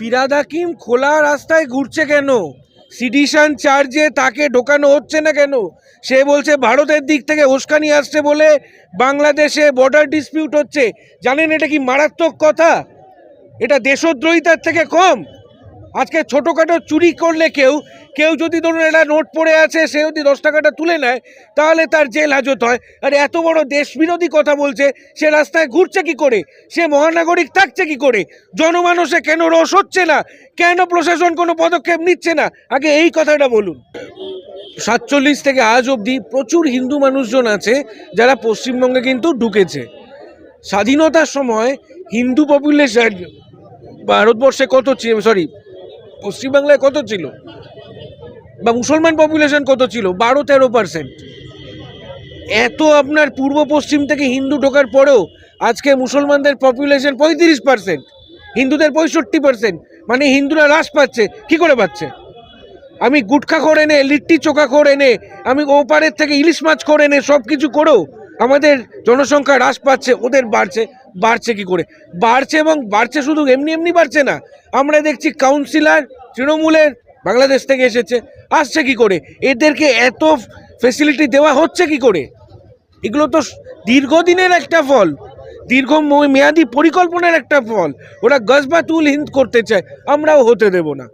ফিরাদ হাকিম খোলা রাস্তায় ঘুরছে কেন? সিডিশন চার্জে তাকে ঢোকানো হচ্ছে না কেন? সে বলছে ভারতের দিক থেকে উস্কানি আসছে বলে বাংলাদেশে বর্ডার ডিসপিউট হচ্ছে। জানেন এটা কি মারাত্মক কথা? এটা দেশদ্রোহিতার থেকে কম? আজকে ছোটোখাটো চুরি করলে কেউ কেউ যদি ধরুন একটা নোট পড়ে আছে, সে যদি 10 টাকাটা তুলে নেয় তাহলে তার জেল হাজত হয়। আর এত বড় দেশবিরোধী কথা বলছে, সে রাস্তায় ঘুরছে কি করে? সে মহানাগরিক থাকছে কি করে? জনমানসে কেন রোষ হচ্ছে না? কেন প্রশাসন কোনো পদক্ষেপ নিচ্ছে না? আগে এই কথাটা বলুন। 47 থেকে আজ অবধি প্রচুর হিন্দু মানুষজন আছে যারা পশ্চিমবঙ্গে কিন্তু ঢুকেছে। স্বাধীনতার সময় হিন্দু পপুলেশন ভারতবর্ষে কত ছিল, পশ্চিমবাংলায় কত ছিল, বা মুসলমান পপুলেশন কত ছিল? 12-13%। এত আপনার পূর্ব পশ্চিম থেকে হিন্দু ঢোকার পরেও আজকে মুসলমানদের পপুলেশন 35%, হিন্দুদের 65%। মানে হিন্দুরা হ্রাস পাচ্ছে। কি করে পাচ্ছে? আমি গুটখা করে এনে, লিট্টি চোখা করে এনে, আমি ওপারের থেকে ইলিশ মাছ করে এনে সব কিছু করেও আমাদের জনসংখ্যা হ্রাস পাচ্ছে, ওদের বাড়ছে। বাড়ছে কি করে? বাড়ছে, এবং বাড়ছে শুধু এমনি এমনি বাড়ছে না। আমরা দেখছি কাউন্সিলর তৃণমূলের বাংলাদেশ থেকে এসেছে, আসছে কি করে? এদেরকে এত ফেসিলিটি দেওয়া হচ্ছে কি করে? এগুলো তো দীর্ঘদিনের একটা ফল, দীর্ঘ মেয়াদী পরিকল্পনার একটা ফল। ওরা গজবা তুল হিন্দ করতে চায়, আমরাও হতে দেব না।